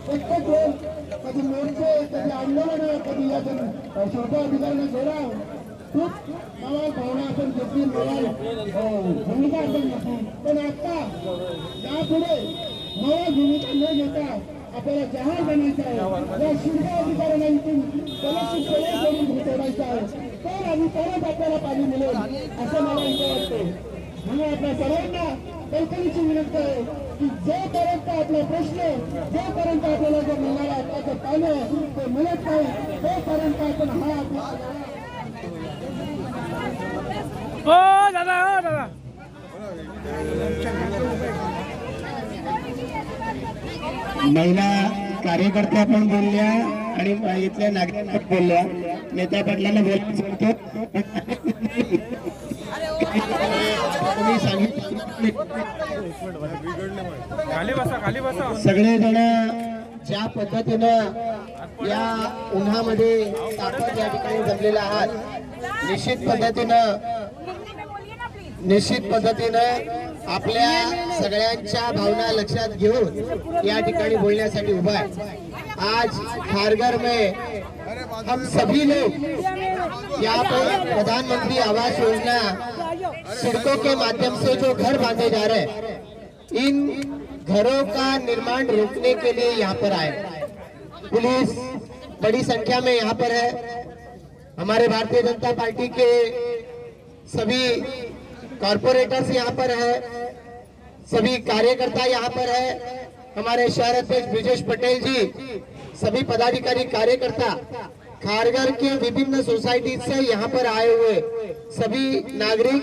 प्रत्येक वेळ कधी मोर्चे, कधी आंदोलन, कधी यातून छोट्या अधिकाऱ्यांना जोडा खूप मला भावना आपण घेतली, मला भूमिका आपण घेतली. पण आता यापुढे मला भूमिका न घेता आपल्याला जहाल बनायचं आहे. या शिरका अधिकाऱ्यांना इथून कलशित करून सोडायचं आहे. तर आम्ही परत आपल्याला पाणी मिळेल असं मला इथं वाटतं. म्हणून आपल्या सर्वांना कल्पनेची विनंती आहे की जोपर्यंत आपला प्रश्न, जोपर्यंत आपल्याला जो मिळणारा आत्ताचं पाणी ते मिळत नाही तोपर्यंत आपण हा दादा महिला कार्यकर्त्या पण बोलल्या आणि इथल्या नागरिक बोलल्या. नेता पाटलांना बोलायचं होतं, तुम्ही सांगितलं. सगळेजण ज्या पद्धतीनं या उन्हामध्ये तापत या ठिकाणी जमलेला आहात, निश्चित पद्धतीनं आपल्या सगळ्यांच्या भावना लक्षात घेऊन या ठिकाणी बोलण्यासाठी उभा आहे. आज खारघर में हम सभी लोग यहाँ पर प्रधानमंत्री आवास योजना सड़कों के माध्यम से जो घर बांधे जा रहे हैं, इन घरों का निर्माण रोकने के लिए यहाँ पर आए. पुलिस बड़ी संख्या में यहाँ पर है. हमारे भारतीय जनता पार्टी के सभी कॉर्पोरेटर्स यहाँ पर है, सभी कार्यकर्ता यहाँ पर है, हमारे शहर अध्यक्ष ब्रिजेश पटेल जी, सभी पदाधिकारी कार्यकर्ता खारघर के विभिन्न सोसाइटी से यहाँ पर आए हुए सभी नागरिक,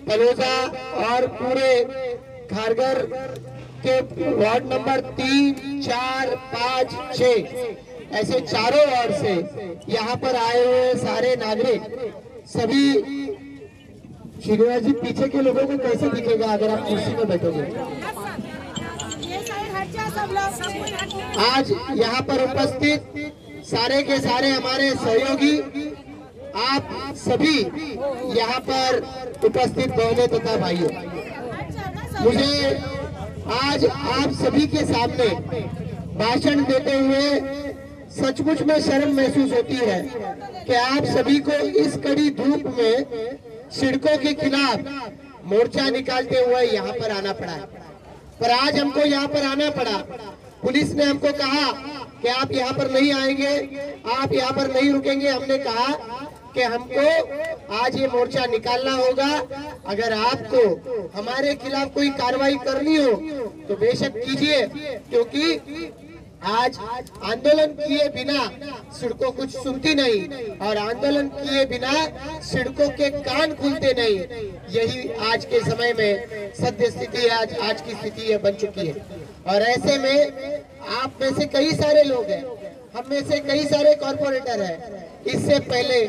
तलोजा और पूरे खारघर के वार्ड नंबर 3, 4, 5, 6 ऐसे चारों ओर से यहाँ पर आए हुए सारे नागरिक, सभी. श्रीनिवास जी, पीछे के लोगों को कैसे दिखेगा अगर आप कुर्सी में बैठोगे? आज यहाँ पर उपस्थित सारे के सारे हमारे सहयोगी, आप सभी यहाँ पर उपस्थित बहनों तथा भाइयों, मुझे आज आप सभी के सामने भाषण देते हुए सचमुच में शर्म महसूस होती है कि आप सभी को इस कड़ी धूप में सड़कों के खिलाफ मोर्चा निकालते हुए यहाँ पर आना पड़ा है. पर आज हमको यहाँ पर आना पड़ा. पुलिस ने हमको कहा कि आप यहाँ पर नहीं आएंगे, आप यहाँ पर नहीं रुकेंगे. हमने कहा कि हमको आज ये मोर्चा निकालना होगा. अगर आपको हमारे खिलाफ कोई कार्रवाई करनी हो तो बेशक कीजिए, क्योंकि आज आंदोलन किए बिना सड़कों कुछ सुनती नहीं और आंदोलन किए बिना सड़कों के कान खुलते नहीं. यही आज के समय में सत्य स्थिति आज की स्थिति बन चुकी है. और ऐसे में आप में से कई सारे लोग हैं, हम में से कई सारे कॉर्पोरेटर हैं. इससे पहले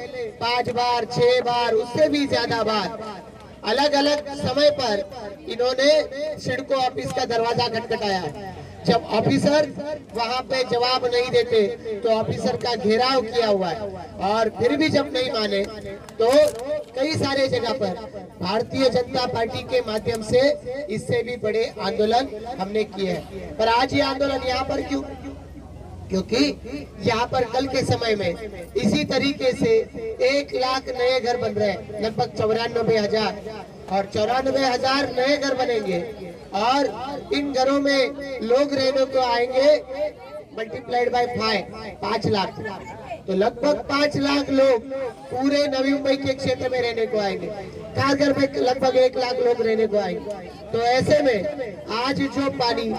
5 बार 6 बार उससे भी ज्यादा बार अलग अलग समय पर इन्होंने सिडको ऑफिस का दरवाजा खटखटाया है. जब ऑफिसर वहां पे जवाब नहीं देते तो ऑफिसर का घेराव किया हुआ है, और फिर भी जब नहीं माने तो कई सारे जगह पर भारतीय जनता पार्टी के माध्यम से इससे भी बड़े आंदोलन हमने किए हैं. पर आज ये आंदोलन यहाँ पर क्यों? क्योंकि यहाँ पर कल के समय में इसी तरीके से 1 लाख नए घर बन रहे हैं, लगभग 94,000, और 94,000 नए घर बनेंगे. और इन घरों में लोग रहने को आएंगे मल्टीप्लाइड बाय 5 लाख, तो लगभग 5 लाख लोग पूरे नवी मुंबई के क्षेत्र में रहने को आएंगे. खारघर में लगभग 1 लाख लोग रहने को आएंगे. तो ऐसे में आज जो पानी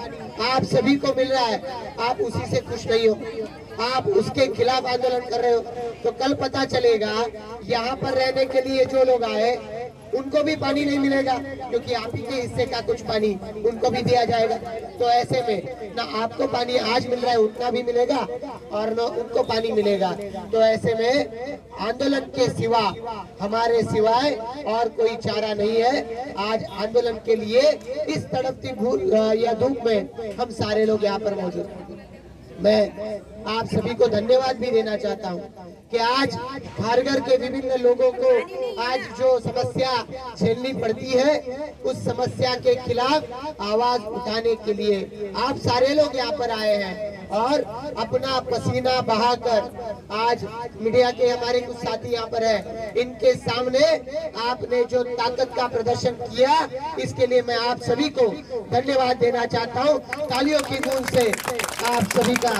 आप सभी को मिल रहा है, आप उसी से खुश नहीं हो, आप उसके खिलाफ आंदोलन कर रहे हो. तो कल पता चलेगा यहाँ पर रहने के लिए जो लोग आए उनको भी पानी नहीं मिलेगा, क्योंकि आप ही के हिस्से का कुछ पानी उनको भी दिया जाएगा. तो ऐसे में ना आपको पानी आज मिल रहा है उतना भी मिलेगा और न उनको पानी मिलेगा. तो ऐसे में आंदोलन के सिवा, हमारे सिवाय और कोई चारा नहीं है. आज आंदोलन के लिए इस तड़पती या धूप में हम सारे लोग यहाँ पर मौजूद हैं. मैं आप सभी को धन्यवाद भी देना चाहता हूँ कि आज खारघर के विभिन्न लोगों को आज जो समस्या झेलनी पड़ती है, उस समस्या के खिलाफ आवाज उठाने के लिए आप सारे लोग यहाँ पर आए हैं. और अपना पसीना बहाकर आज मीडिया के हमारे कुछ साथी यहाँ पर है, इनके सामने आपने जो ताकत का प्रदर्शन किया, इसके लिए मैं आप सभी को धन्यवाद देना चाहता हूँ। तालियों की गूंज से आप सभी का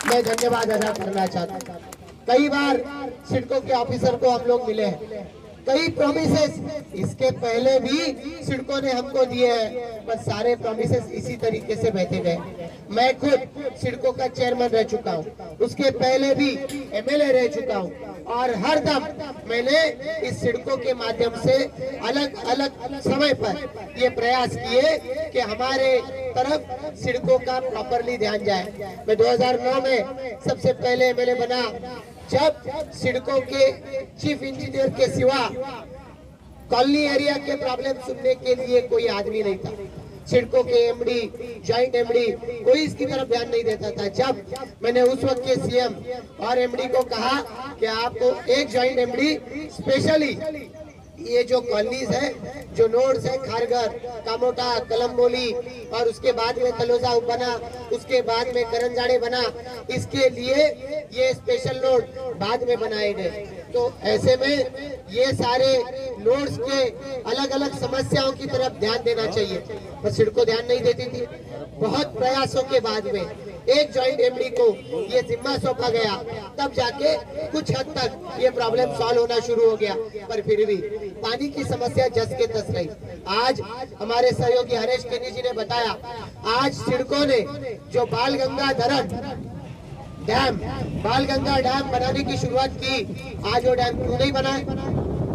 मैं धन्यवाद अदा करना चाहता हूँ। कई बार सिडको के ऑफिसर को हम लोग मिले हैं, कई प्रोमिसेस इसके पहले भी सिडको ने हमको दिए हैं, पर सारे प्रोमिसेस इसी तरीके से बहते गए। मैं खुद सिडको का चेयरमैन रह चुका हूँ, उसके पहले भी एमएलए रह चुका हूँ, और हर दम मैंने इस सिडको के माध्यम से अलग अलग समय पर ये प्रयास किए कि हमारे तरफ सिडको का प्रॉपरली ध्यान जाए। मैं 2009 में सबसे पहले एमएलए बना, जब सिडको के चीफ इंजीनियर के सिवा कॉलोनी एरिया के प्रॉब्लम सुनने के लिए कोई आदमी नहीं था। सिडको के एमडी, जॉइंट एमडी, कोई इसकी तरफ ध्यान नहीं देता था। जब मैंने उस वक्त के सीएम और एमडी को कहा कि आपको एक जॉइंट एमडी स्पेशली ये जो कॉलोनीज है, जो नोड्स है, खारघर, कामोटा, कलम्बोली और उसके बाद में तलोजा बना, उसके बाद में करंजाड़े बना, इसके लिए ये स्पेशल नोड बाद में बनाए गए। तो ऐसे में ये सारे नोड्स के अलग अलग समस्याओं की तरफ ध्यान देना चाहिए, पर सिडको ध्यान नहीं देती थी। बहुत प्रयासों के बाद में एक जॉइंट एमडी को ये जिम्मा सौंपा गया, तब जाके कुछ हद तक ये प्रॉब्लम सॉल्व होना शुरू हो गया, पर फिर भी पानी की समस्या जस के तस रही। आज हमारे सहयोगी हरेश केनी जी ने बताया, आज सिडको ने जो बाल गंगा डैम बनाने की शुरुआत की, आज वो डैम क्यों नहीं बना है?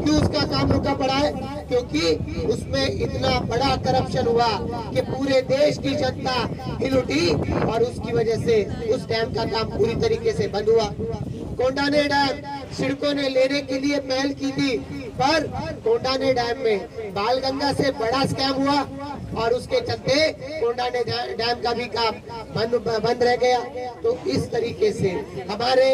क्यों उसका काम रुका पड़ा है? क्योंकि उसमें इतना बड़ा करप्शन हुआ कि पूरे देश की जनता हिल उठी और उसकी वजह से उस डैम का काम पूरी तरीके से बंद हुआ। कोंडाने डैम सिडको ने लेने के लिए पहल की थी, पर कोंडाने डैम में बालगंगा से बड़ा स्कैम हुआ और उसके चलते कोंडाने डैम का भी काम बंद रह गया। तो इस तरीके से हमारे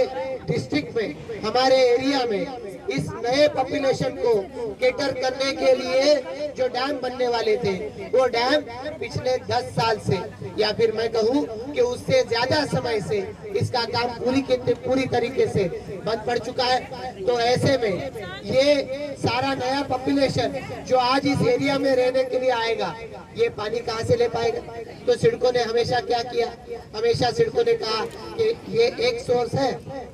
डिस्ट्रिक्ट में, हमारे एरिया में इस नए पॉपुलेशन को केटर करने के लिए जो डैम बनने वाले थे, वो डैम पिछले 10 साल से या फिर मैं कहूँ कि उससे ज्यादा समय से इसका काम पूरी तरीके से बंद पड़ चुका है। तो ऐसे में ये सारा नया पॉपुलेशन जो आज इस एरिया में रहने के लिए आएगा, ये पानी कहाँ से ले पाएगा? तो सिडको ने हमेशा क्या किया? हमेशा सिडको ने कहा कि ये एक सोर्स है,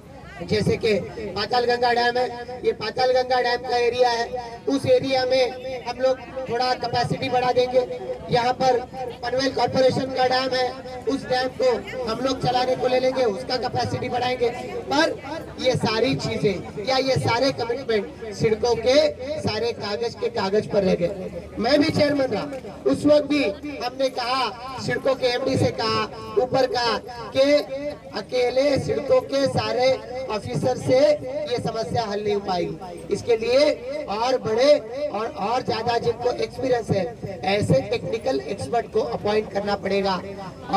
जैसे कि पाताल गंगा डैम है, ये पाताल गंगा डैम का एरिया है, उस एरिया में हम लोग थोड़ा कैपेसिटी बढ़ा देंगे। यहाँ पर पनवेल कॉर्पोरेशन का डैम है, उस डैम को हम लोग चलाने को ले लेंगे, उसका कैपेसिटी बढ़ाएंगे। पर ये सारी चीजें या ये सारे कमिटमेंट सिडको के सारे कागज के कागज पर रह गए। मैं भी चेयरमैन रहा, उस वक्त भी हमने कहा, सिडको के एमडी से कहा, ऊपर कहा कि अकेले सिडको के सारे ऑफिसर से ये समस्या हल नहीं हो पाएगी। इसके लिए और बड़े और ज्यादा जिनको एक्सपीरियंस है, ऐसे टेक्निकल एक्सपर्ट को अपॉइंट करना पड़ेगा।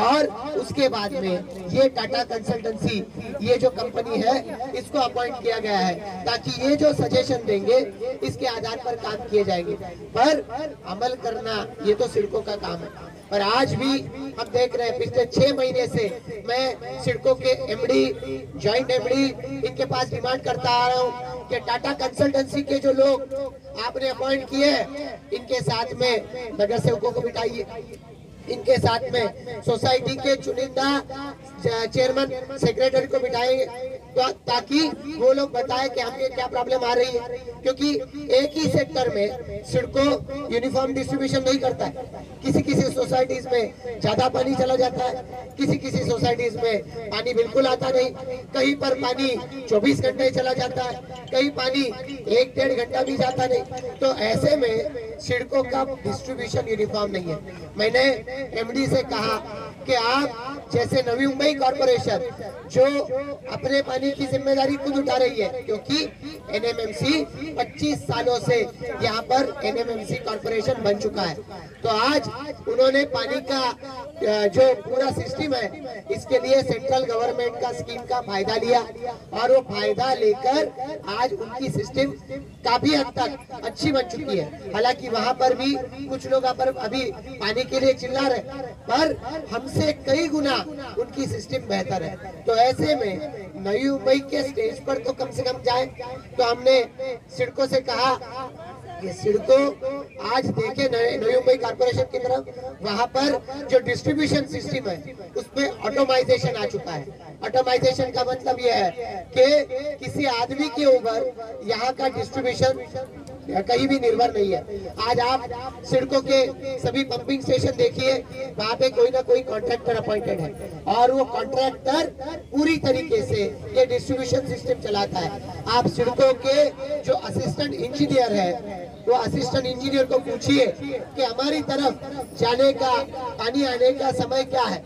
और उसके बाद में ये टाटा कंसल्टेंसी, ये जो कंपनी है, इसको अपॉइंट किया गया है ताकि ये जो सजेशन देंगे इसके आधार पर काम किए जाएंगे। पर अमल करना ये तो सिडको का काम है। पर आज भी हम देख रहे हैं, पिछले 6 महीने से मैं सिडको के एमडी, जॉइंट एमडी, इनके पास डिमांड करता आ रहा हूँ कि टाटा कंसल्टेंसी के जो लोग आपने अपॉइंट किए हैं, इनके साथ में नगर सेवकों को बिठाइए, इनके साथ में सोसाइटी के चुनिंदा चेयरमैन, सेक्रेटरी को बिठाएंगे, ताकि वो लोग बताएं कि हमें क्या प्रॉब्लम आ रही है। क्योंकि एक ही सेक्टर में सिडको यूनिफॉर्म डिस्ट्रीब्यूशन नहीं करता है। किसी सोसाइटीज में ज्यादा पानी चला जाता है, किसी सोसाइटीज में पानी बिल्कुल आता नहीं, कहीं पर पानी 24 घंटे चला जाता है, कहीं पानी 1-1.5 घंटा भी जाता नहीं। तो ऐसे में सिडको का डिस्ट्रीब्यूशन यूनिफॉर्म नहीं है। मैंने एमडी से कहा कि आप जैसे नवी मुंबई कॉर्पोरेशन जो अपने पानी की जिम्मेदारी खुद उठा रही है, क्योंकि एनएमएमसी 25 सालों से यहाँ पर एनएमएमसी कॉर्पोरेशन बन चुका है, तो आज उन्होंने पानी का जो पूरा सिस्टम है इसके लिए सेंट्रल गवर्नमेंट का स्कीम का फायदा लिया और वो फायदा लेकर आज उनकी सिस्टम काफी हद तक अच्छी बन चुकी है। हालांकि वहां पर भी कुछ लोग अभी पानी के लिए चिल्ला रहे, पर हमसे कई गुना उनकी सिस्टम बेहतर है। तो ऐसे में नई मुंबई के स्टेज पर तो कम से कम जाए। तो हमने सिडको से कहा ये सिडको आज देखे नई मुंबई कॉर्पोरेशन की तरफ, वहां पर जो डिस्ट्रीब्यूशन सिस्टम है उसमें ऑटोमाइजेशन आ चुका है। ऑटोमाइजेशन का मतलब यह है कि किसी आदमी के ऊपर यहाँ का डिस्ट्रीब्यूशन कहीं भी निर्भर नहीं है। आज आप सिडको के सभी पंपिंग स्टेशन देखिए, वहाँ पे कोई ना कोई कॉन्ट्रैक्टर अपॉइंटेड है और वो कॉन्ट्रैक्टर पूरी तरीके से ये डिस्ट्रीब्यूशन सिस्टम चलाता है। आप सिडको के जो असिस्टेंट इंजीनियर है वो असिस्टेंट इंजीनियर को पूछिए कि हमारी तरफ जाने का पानी आने का समय क्या है,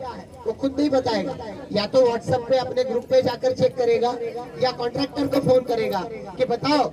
वो खुद नहीं बताएगा। या तो व्हाट्सएप पे अपने ग्रुप पे जाकर चेक करेगा या कॉन्ट्रैक्टर को फोन करेगा कि बताओ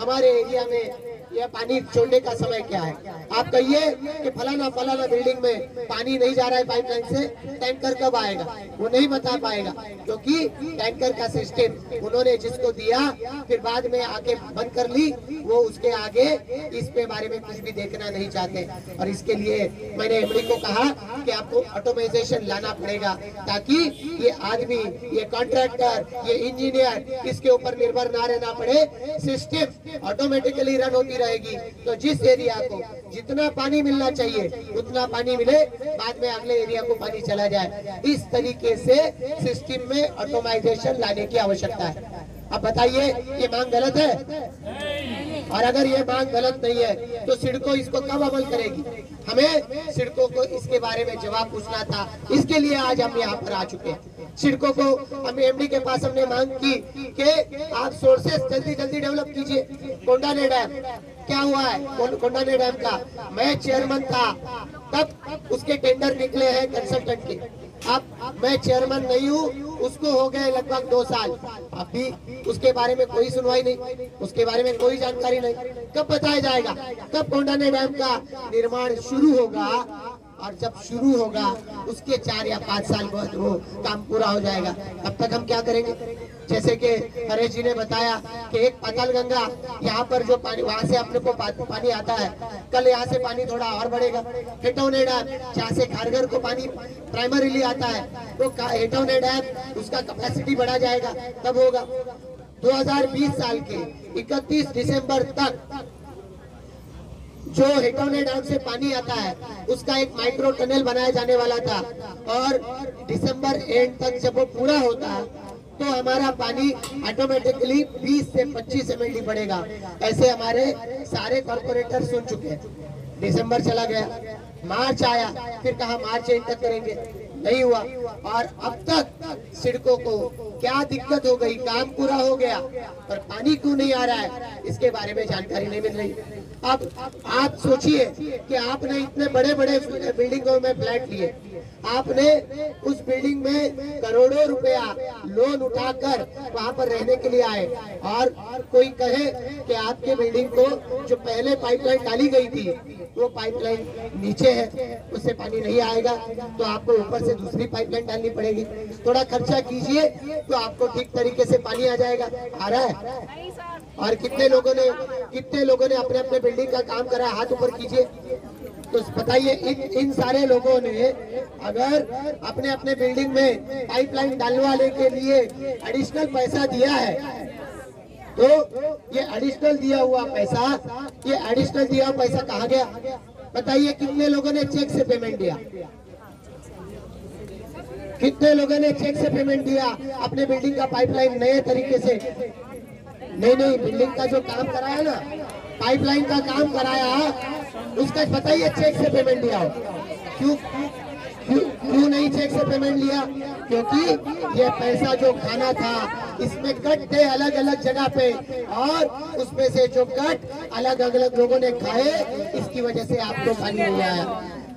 हमारे एरिया में यह पानी छोड़ने का समय क्या है। आप कहिए कि फलाना बिल्डिंग में पानी नहीं जा रहा है पाइपलाइन से, टैंकर कब आएगा, वो नहीं बता पाएगा क्योंकि टैंकर का सिस्टम उन्होंने जिसको दिया फिर बाद में आके बंद कर ली, वो उसके आगे इस पे बारे में कुछ भी देखना नहीं चाहते। और इसके लिए मैंने एमडी को कहा कि आपको ऑटोमाइजेशन लाना पड़ेगा ताकि ये आदमी, ये कॉन्ट्रैक्टर, ये इंजीनियर इसके ऊपर निर्भर ना रहना पड़े, सिस्टम ऑटोमेटिकली रन होती रहेगी। तो जिस एरिया को जितना पानी मिलना चाहिए उतना पानी मिले, बाद में अगले एरिया को पानी चला जाए। इस तरीके से सिस्टम में ऑटोमाइजेशन लाने की आवश्यकता है। अब बताइए ये मांग गलत है? और अगर ये मांग गलत नहीं है तो सिडको इसको कब अमल करेगी? हमें सिडको को इसके बारे में जवाब पूछना था, इसके लिए आज हम यहाँ पर आ चुके हैं। सिडको को हम एमडी के पास हमने मांग की कि आप सोर्सेस जल्दी जल्दी डेवलप कीजिए। कोंडाने डैम क्या हुआ है? कोंडाने डैम का मैं चेयरमैन था तब उसके टेंडर निकले हैं कंसल्टेंट के। अब मैं चेयरमैन नहीं हूँ, उसको हो गए लगभग 2 साल, अभी उसके बारे में कोई सुनवाई नहीं, उसके बारे में कोई जानकारी नहीं। कब बताया जाएगा कब कोंडाने डैम का निर्माण शुरू होगा? और जब शुरू होगा उसके 4 या 5 साल बाद वो काम पूरा हो जाएगा। तब तक हम क्या करेंगे? जैसे कि हरेश जी ने बताया कि एक पाताल गंगा यहाँ पर जो पानी वहाँ से अपने को पानी आता है, कल यहाँ से पानी थोड़ा और बढ़ेगा। हेटौने डैम जहाँ से खारघर को पानी प्राइमरीली आता है, तो हेटौने डैम उसका कैपेसिटी बढ़ा जाएगा, तब होगा। 2020 साल के 31 दिसंबर तक जो हेटौने डैम से पानी आता है उसका एक माइक्रो टनल बनाया जाने वाला था और दिसंबर एंड तक जब वो पूरा होता तो हमारा पानी ऑटोमेटिकली 20 से 25 MLD बढ़ेगा। ऐसे हमारे सारे कॉर्पोरेटर सुन चुके हैं। दिसंबर चला गया, मार्च आया, फिर कहा मार्च एंड तक करेंगे, नहीं हुआ। और अब तक सिडको को क्या दिक्कत हो गई? काम पूरा हो गया पर पानी क्यों नहीं आ रहा है, इसके बारे में जानकारी नहीं मिल रही। अब आप सोचिए कि आपने इतने बड़े बड़े बिल्डिंगों में फ्लैट लिए, आपने उस बिल्डिंग में करोड़ों रुपया लोन उठाकर वहां पर रहने के लिए आए, और कोई कहे कि आपके बिल्डिंग को जो पहले पाइपलाइन डाली गई थी वो पाइपलाइन नीचे है, उससे पानी नहीं आएगा, तो आपको ऊपर से दूसरी पाइपलाइन डालनी पड़ेगी। थोड़ा खर्चा कीजिए तो आपको ठीक तरीके से पानी आ जाएगा। आ रहा है? और कितने लोगों ने अपने अपने बिल्डिंग का काम करा, हाथ ऊपर कीजिए। तो बताइए इन सारे लोगों ने अगर अपने अपने बिल्डिंग में पाइपलाइन डालवाने के लिए एडिशनल पैसा दिया है, तो ये एडिशनल दिया हुआ पैसा कहाँ गया? बताइए कितने लोगों ने चेक से पेमेंट दिया? कितने लोगों ने चेक से पेमेंट दिया अपने बिल्डिंग का पाइपलाइन नए तरीके से? नहीं, बिल्डिंग का जो काम कराया ना, पाइपलाइन का काम कराया, उसका बताइए चेक से पेमेंट दिया हो? क्यों नहीं चेक से पेमेंट लिया? क्योंकि ये पैसा जो खाना था इसमें कट थे अलग अलग जगह पे, और उसमें से जो कट अलग अलग लोगों ने खाए, इसकी वजह से आपको पानी नहीं आया।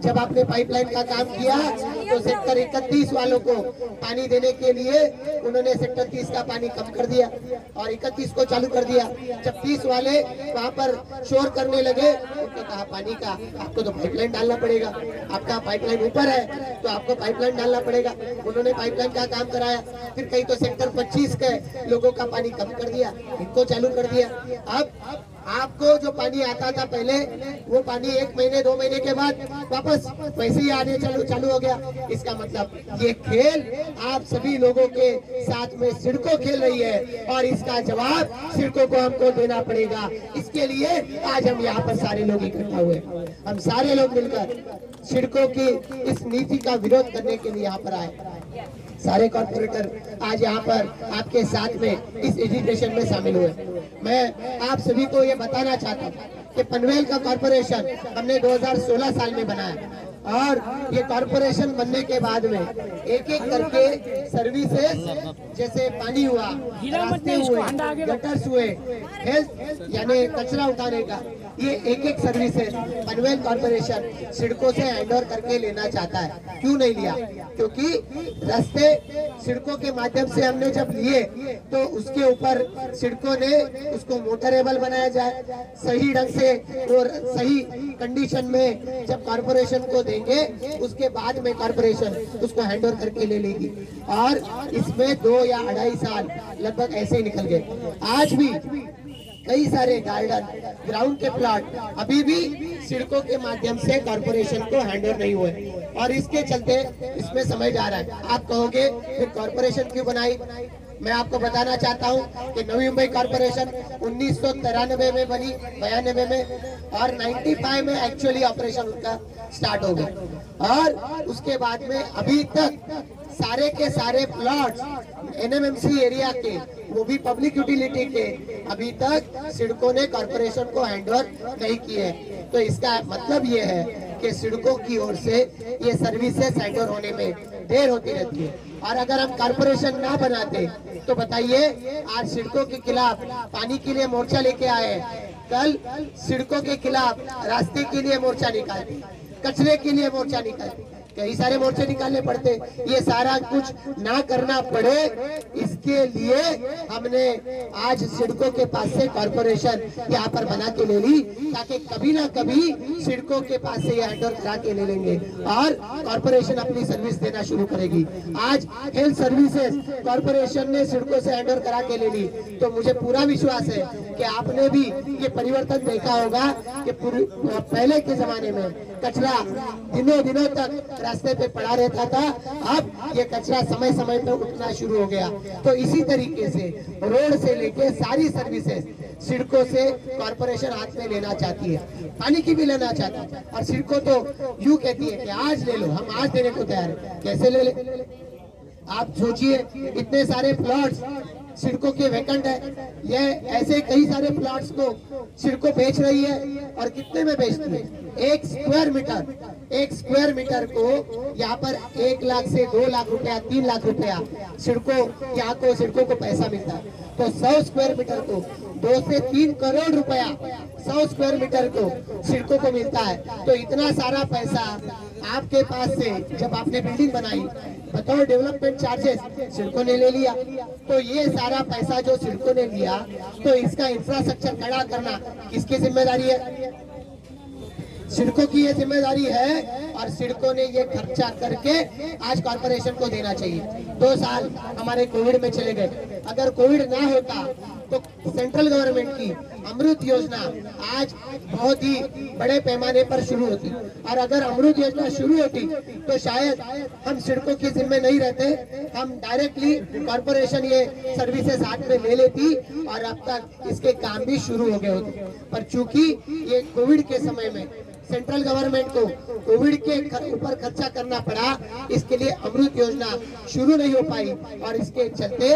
जब आपने पाइपलाइन का काम किया तो सेक्टर 31 वालों को पानी देने के लिए उन्होंने सेक्टर 30 का पानी कम कर दिया और 31 को चालू कर दिया। जब 30 वाले वहां पर शोर करने लगे, उन्होंने कहा पानी का आपको तो पाइपलाइन डालना पड़ेगा, आपका पाइपलाइन ऊपर है तो आपको पाइपलाइन डालना पड़ेगा। उन्होंने पाइपलाइन का काम कराया। फिर कहीं तो सेक्टर 25 के लोगों का पानी कम कर दिया, इनको चालू कर दिया। अब आपको जो पानी आता था पहले, वो पानी 1 महीने 2 महीने के बाद वापस वैसे ही आने चालू हो गया। इसका मतलब ये खेल आप सभी लोगों के साथ में सिडको खेल रही है और इसका जवाब सिडको को हमको देना पड़ेगा। इसके लिए आज हम यहाँ पर सारे लोग इकट्ठा हुए, हम सारे लोग मिलकर सिडको की इस नीति का विरोध करने के लिए यहाँ पर आए। सारे कॉर्पोरेटर आज यहाँ पर आपके साथ में इस एजिटेशन में शामिल हुए। मैं आप सभी को ये बताना चाहता हूँ कि पनवेल का कॉर्पोरेशन हमने 2016 साल में बनाया और ये कॉर्पोरेशन बनने के बाद में एक एक करके सर्विसेज जैसे पानी हुआ, रास्ते हुए, गटर्स हुए, हेल्थ यानी कचरा उठाने का, ये एक एक सर्विसेज पनवेल कॉर्पोरेशन सिडको से हैंडओवर करके लेना चाहता है। क्यों नहीं लिया? क्योंकि रास्ते सिडको के माध्यम से हमने जब लिए तो उसके ऊपर सिडको ने उसको मोटरेबल बनाया जाए, सही ढंग से और सही कंडीशन में जब कॉर्पोरेशन को देंगे उसके बाद में कॉर्पोरेशन उसको हैंडओवर करके ले लेगी। और इसमें 2 या 2.5 साल लगभग ऐसे ही निकल गए। आज भी कई सारे गार्डन, ग्राउंड के प्लॉट अभी भी सिडको के माध्यम से कॉर्पोरेशन को हैंडओवर नहीं हुए और इसके चलते इसमें समय जा रहा है। आप कहोगे फिर कॉर्पोरेशन क्यों बनाई? मैं आपको बताना चाहता हूं कि नवी मुंबई कॉर्पोरेशन 1993 में बनी, 92 में, और 95 में एक्चुअली ऑपरेशन उनका स्टार्ट हो गया। और उसके बाद में अभी तक सारे के सारे प्लॉट्स एनएमएमसी एरिया के, वो भी पब्लिक यूटिलिटी के, अभी तक सिडको ने कॉर्पोरेशन को हैंडओवर नहीं किए। तो इसका मतलब ये है कि सिडको की ओर से ये सर्विसेज हैंडओवर होने में देर होती रहती है। और अगर हम कॉर्पोरेशन ना बनाते तो बताइए, आज सिडको के खिलाफ पानी के लिए मोर्चा लेके आए, कल सिडको के खिलाफ रास्ते के लिए मोर्चा निकालते, कचरे के लिए मोर्चा निकालते, कई सारे मोर्चे निकालने पड़ते। ये सारा कुछ ना करना पड़े, इसके लिए हमने आज सिडको के पास से कॉर्पोरेशन यहाँ पर बना के ले ली, ताकि कभी ना कभी सिडको के पास से ये हैंडओवर करा के ले लेंगे और कॉर्पोरेशन अपनी सर्विस देना शुरू करेगी। आज हेल्थ सर्विसेज कॉर्पोरेशन ने सिडको से हैंडओवर करा के ले ली, तो मुझे पूरा विश्वास है कि आपने भी ये परिवर्तन देखा होगा कि पहले के जमाने में कचरा दिनों तक रास्ते पे पड़ा रहता था, अब ये कचरा समय समय पे उठना शुरू हो गया। तो इसी तरीके से रोड से लेके सारी सर्विसेज सिडको से कॉर्पोरेशन हाथ में लेना चाहती है, पानी की भी लेना चाहती है। और सिडको तो यूं कहती है कि आज ले लो, हम आज देने को तैयार है। कैसे ले ले? आप सोचिए, इतने सारे प्लॉट्स सिडको के वैकेंट है, ये ऐसे कई सारे प्लॉट्स को सिडको बेच रही है। और कितने में बेचती है? 1 स्क्वायर मीटर को यहाँ पर 1 लाख से 2 लाख रुपया, 3 लाख रुपया सिडको को पैसा मिलता है। तो 100 स्क्वायर मीटर को 2 से 3 करोड़ रुपया 100 स्क्वायर मीटर को सिडको को मिलता है। तो इतना सारा पैसा आपके पास से जब आपने बिल्डिंग बनाई, बताओ डेवलपमेंट चार्जेस सिडको ने ले लिया। तो ये सारा पैसा जो सिडको ने लिया, तो इसका इंफ्रास्ट्रक्चर खड़ा करना किसकी जिम्मेदारी है? सिडको की ये जिम्मेदारी है। और सिडको ने ये खर्चा करके आज कॉर्पोरेशन को देना चाहिए। 2 साल हमारे कोविड में चले गए, अगर कोविड ना होता तो सेंट्रल गवर्नमेंट की अमृत योजना आज बहुत ही बड़े पैमाने पर शुरू होती। और अगर अमृत योजना शुरू होती तो शायद हम सिडको के जिम्मे नहीं रहते, हम डायरेक्टली कॉर्पोरेशन ये सर्विसेज हाथ में ले लेती और अब तक इसके काम भी शुरू हो गए होते। पर चूंकि ये कोविड के समय में सेंट्रल गवर्नमेंट को कोविड के ऊपर खर्चा करना पड़ा, इसके लिए अमृत योजना शुरू नहीं हो पाई और इसके चलते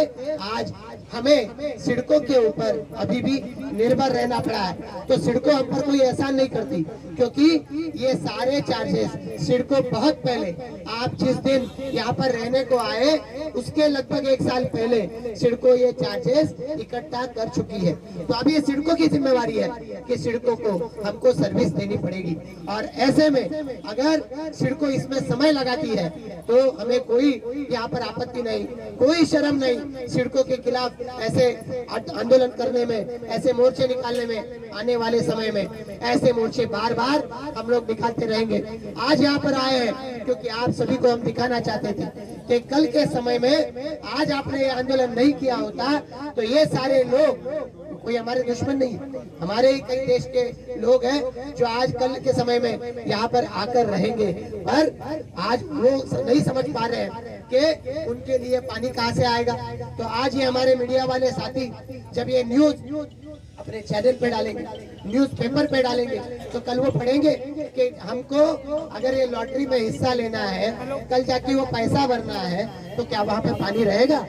आज हमें सिडको के ऊपर अभी भी निर्भर रहना पड़ा है। तो सिडको हम पर कोई एहसान नहीं करती, क्योंकि ये सारे चार्जेस सिडको बहुत पहले, आप जिस दिन यहाँ पर रहने को आए उसके लगभग 1 साल पहले सिडको ये चार्जेस इकट्ठा कर चुकी है। तो अब ये सिडको की जिम्मेवारी है कि सिडको को हमको सर्विस देनी पड़ेगी। और ऐसे में अगर सिडको इसमें समय लगाती है तो हमें कोई यहाँ पर आपत्ति नहीं, कोई शर्म नहीं सिडको के खिलाफ ऐसे आंदोलन करने में, ऐसे मोर्चे निकालने में। आने वाले समय में ऐसे मोर्चे बार बार हम लोग निकालते रहेंगे। आज यहाँ पर आए हैं क्योंकि आप सभी को हम दिखाना चाहते थे कि कल के समय में आज आपने ये आंदोलन नहीं किया होता तो ये सारे लोग कोई हमारे दुश्मन नहीं, हमारे ही कई देश के लोग हैं जो आज कल के समय में यहाँ पर आकर रहेंगे, पर आज वो नहीं समझ पा रहे हैं कि उनके लिए पानी कहाँ से आएगा। तो आज ये हमारे मीडिया वाले साथी जब ये न्यूज अपने चैनल पे डालेंगे, न्यूज पेपर पे डालेंगे, तो कल वो पढ़ेंगे कि हमको अगर ये लॉटरी में हिस्सा लेना है, कल जाके वो पैसा भरना है, तो क्या वहाँ पे पानी रहेगा?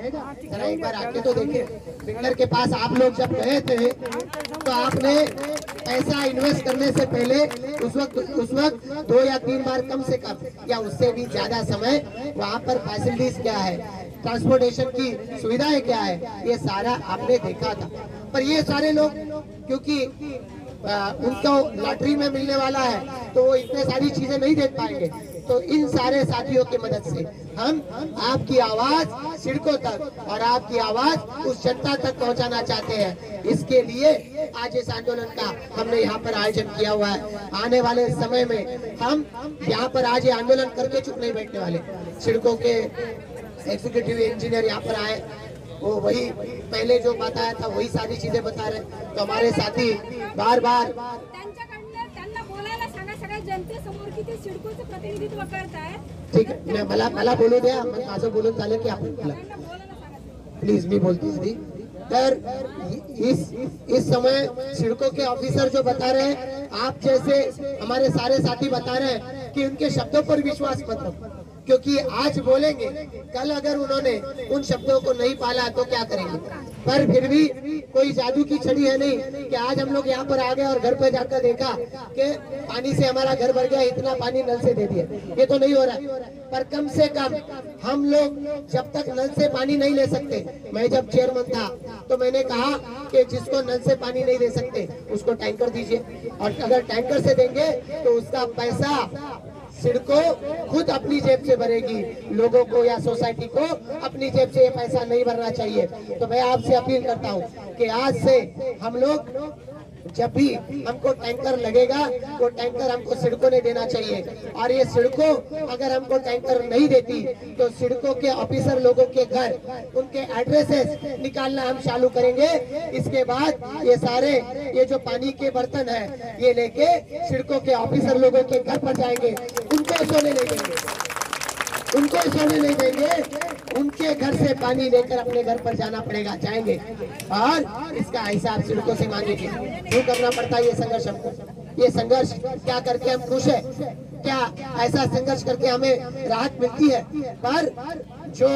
जरा एक बार आके तो देखिए। बिल्डर के पास आप लोग जब गए थे तो आपने पैसा इन्वेस्ट करने से पहले उस वक्त 2 या 3 बार कम से कम या उससे भी ज्यादा समय वहाँ पर फैसिलिटीज क्या है, ट्रांसपोर्टेशन की सुविधाएं क्या है, ये सारा आपने देखा था। पर ये सारे लोग क्योंकि उनको लॉटरी में मिलने वाला है तो वो इतने सारी चीजें नहीं देख पाएंगे। तो इन सारे साथियों की मदद से हम आपकी आवाज सिडको तक और आपकी आवाज उस जनता तक पहुंचाना चाहते हैं। इसके लिए आज इस आंदोलन का हमने यहाँ पर आयोजन किया हुआ है। आने वाले समय में हम यहाँ पर आज ये आंदोलन करके चुप नहीं बैठने वाले। सिडको के एग्जीक्यूटिव इंजीनियर यहाँ पर आए, वो वही पहले जो बताया था वही सारी चीजें बता रहे। तो हमारे साथी बार बार जनतेसमोर किती सिडकोचं प्रतिनिधित्व करताय। ठीक आहे, मला बोलू द्या, माझं बोलून झालं की आपण प्लीज मी बोलती थी। तर इस समय सिडको के ऑफिसर जो बता रहे हैं, आप जैसे हमारे सारे साथी बता रहे हैं कि उनके शब्दों पर विश्वास मत रखो, क्योंकि आज बोलेंगे, कल अगर उन्होंने उन शब्दों को नहीं पाला तो क्या करेंगे। पर फिर भी कोई जादू की छड़ी है नहीं कि आज हम लोग यहाँ पर आ गए और घर पे जाकर देखा कि पानी से हमारा घर भर गया, इतना पानी नल से दे दिया, ये तो नहीं हो रहा है। पर कम से कम हम लोग जब तक नल से पानी नहीं ले सकते, मैं जब चेयरमैन था तो मैंने कहा कि जिसको नल से पानी नहीं दे सकते उसको टैंकर दीजिए, और अगर टैंकर से देंगे तो उसका पैसा सिडको खुद अपनी जेब से भरेगी, लोगों को या सोसाइटी को अपनी जेब से ये पैसा नहीं भरना चाहिए। तो मैं आपसे अपील करता हूँ कि आज से हम लोग जब भी हमको टैंकर लगेगा वो टैंकर हमको सिडको ने देना चाहिए, और ये सिडको अगर हमको टैंकर नहीं देती तो सिडको के ऑफिसर लोगों के घर, उनके एड्रेसेस निकालना हम चालू करेंगे। इसके बाद ये सारे ये जो पानी के बर्तन है ये लेके सिडको के ऑफिसर लोगों के घर पर जाएंगे, उनको सोने नहीं देंगे, उनको सोने नहीं देंगे, उनके घर से पानी लेकर अपने घर पर जाना पड़ेगा, जाएंगे और इसका हिसाब सिडको से मांगेंगे। क्यों करना पड़ता है ये संघर्ष हमको? ये संघर्ष क्या करके हम खुश है? क्या ऐसा संघर्ष करके हमें राहत मिलती है? पर जो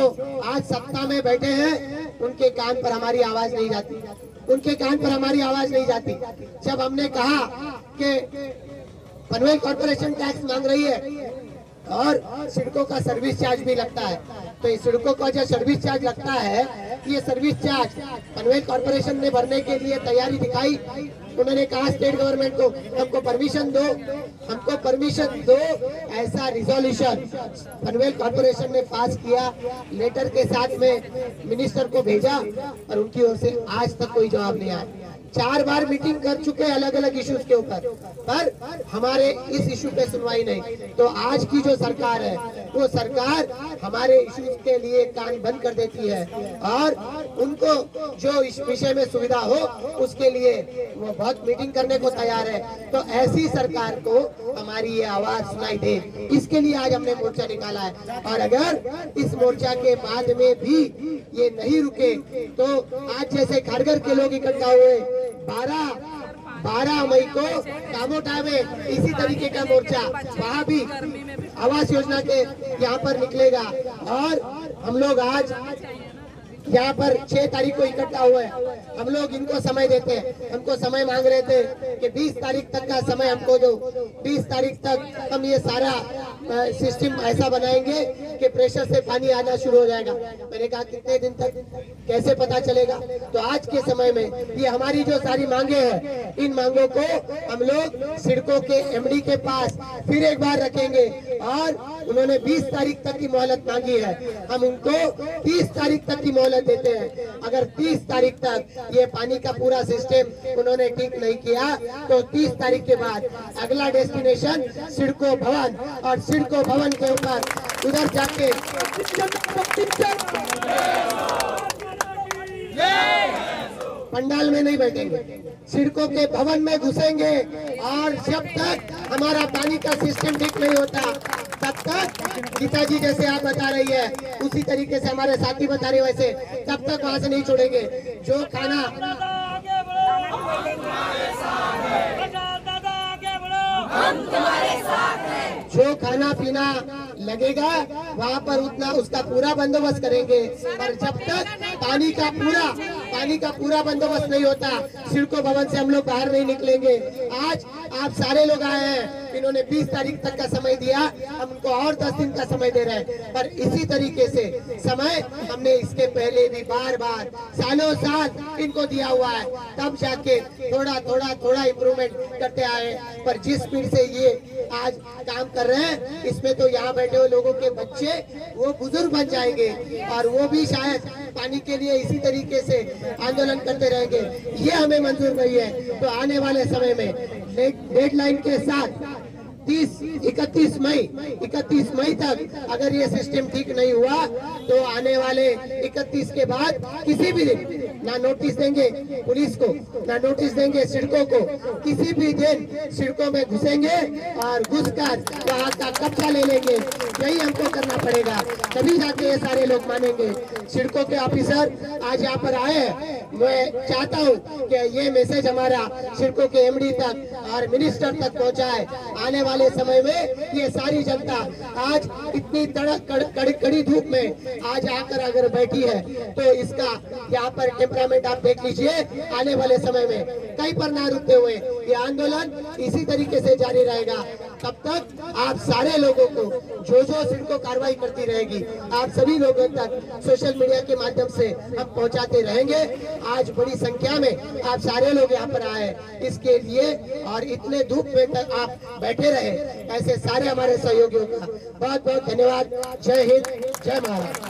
आज सत्ता में बैठे हैं उनके कान पर हमारी आवाज नहीं जाती, उनके कान पर हमारी आवाज नहीं जाती। जब हमने कहा कि पनवेल कॉर्पोरेशन टैक्स मांग रही है और सिडको का सर्विस चार्ज भी लगता है, तो इस सिडको का जो सर्विस चार्ज लगता है, ये सर्विस चार्ज पनवेल कॉर्पोरेशन ने भरने के लिए तैयारी दिखाई। उन्होंने कहा स्टेट गवर्नमेंट को हमको परमिशन दो, हमको परमिशन दो। ऐसा रिजोल्यूशन पनवेल कॉर्पोरेशन ने पास किया, लेटर के साथ में मिनिस्टर को भेजा और उनकी ओर से आज तक कोई जवाब नहीं आया। 4 बार मीटिंग कर चुके अलग अलग इश्यूज के ऊपर, पर हमारे इस इशू पे सुनवाई नहीं। तो आज की जो सरकार है वो सरकार हमारे इश्यूज के लिए कान बंद कर देती है, और उनको जो इस विषय में सुविधा हो उसके लिए वो बहुत मीटिंग करने को तैयार है। तो ऐसी सरकार को हमारी ये आवाज सुनाई दे, इसके लिए आज हमने मोर्चा निकाला है। और अगर इस मोर्चा के बाद में भी ये नहीं रुके तो आज जैसे खारघर के लोग इकट्ठा हुए 12 मई को कामोटा में इसी तरीके का मोर्चा, वहाँ भी आवास योजना के यहाँ पर निकलेगा। और हम लोग आज यहाँ पर 6 तारीख को इकट्ठा हुए, हम लोग इनको समय देते हैं, हमको समय मांग रहे थे कि 20 तारीख तक का समय हमको दो, 20 तारीख तक हम ये सारा सिस्टम ऐसा बनाएंगे कि प्रेशर से पानी आना शुरू हो जाएगा। मैंने कहा कितने दिन तक, कैसे पता चलेगा? तो आज के समय में ये हमारी जो सारी मांगे हैं, इन मांगों को हम लोग सिडको के एमडी के पास फिर एक बार रखेंगे और उन्होंने 20 तारीख तक की मोहलत मांगी है, हम उनको 30 तारीख तक की मोहलत देते हैं। अगर 30 तारीख तक ये पानी का पूरा सिस्टम उन्होंने ठीक नहीं किया तो 30 तारीख के बाद अगला डेस्टिनेशन सिडको भवन, और सिडको भवन के ऊपर उधर जाके पंडाल में नहीं बैठेंगे, सिडको के भवन में घुसेंगे। और जब तक हमारा पानी का सिस्टम ठीक नहीं होता तब तक गीताजी जैसे आप बता रही है, उसी तरीके से हमारे साथी बता रहे वैसे, तब तक वहां से नहीं छोड़ेंगे। जो खाना जो खाना पीना लगेगा वहाँ पर उतना उसका पूरा बंदोबस्त करेंगे। पर जब तक पानी का पूरा बंदोबस्त नहीं होता, सिडको भवन से हम लोग बाहर नहीं निकलेंगे। आज आप सारे लोग आए हैं, इन्होंने 20 तारीख तक का समय दिया, हम उनको और 10 दिन का समय दे रहे हैं। पर इसी तरीके से समय हमने इसके पहले भी बार बार सालों साल इनको दिया हुआ है, तब जाके थोड़ा इम्प्रूवमेंट करते आए। पर जिस स्पीड से ये आज काम कर रहे हैं, इसमें तो यहाँ बैठे हुए लोगों के बच्चे वो बुजुर्ग बन जाएंगे और वो भी शायद पानी के लिए इसी तरीके से आंदोलन करते रहेंगे। ये हमें मंजूर नहीं है। तो आने वाले समय में डेडलाइन के साथ 31 मई तक अगर ये सिस्टम ठीक नहीं हुआ तो आने वाले 31 के बाद किसी भी दिन ना नोटिस देंगे पुलिस को, ना नोटिस देंगे सिडको को, किसी भी दिन सिडको में घुसेंगे और घुसकर वहाँ का कब्जा ले लेंगे। यही हमको करना पड़ेगा, तभी जाके ये सारे लोग मानेंगे। सिडको के ऑफिसर आज यहाँ पर आए हैं, मैं चाहता हूँ कि ये मैसेज हमारा सिडको के एमडी तक और मिनिस्टर तक पहुँचाए। आने वाले समय में ये सारी जनता आज इतनी कड़ी धूप में आज आकर अगर बैठी है तो इसका यहाँ पर टेम्परामेंट आप देख लीजिए। आने वाले समय में कहीं पर ना रुकते हुए ये आंदोलन इसी तरीके से जारी रहेगा। तब तक आप सारे लोगों को जो सिडको कार्रवाई करती रहेगी, आप सभी लोगों तक सोशल मीडिया के माध्यम से हम पहुंचाते रहेंगे। आज बड़ी संख्या में आप सारे लोग यहाँ पर आए इसके लिए, और इतने धूप में तक आप बैठे रहे, ऐसे सारे हमारे सहयोगियों का बहुत बहुत धन्यवाद। जय हिंद, जय महाराष्ट्र,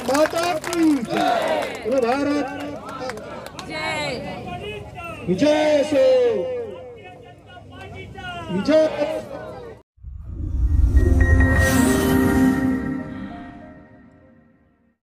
माता की जय, भारत जय, विजय से विजय।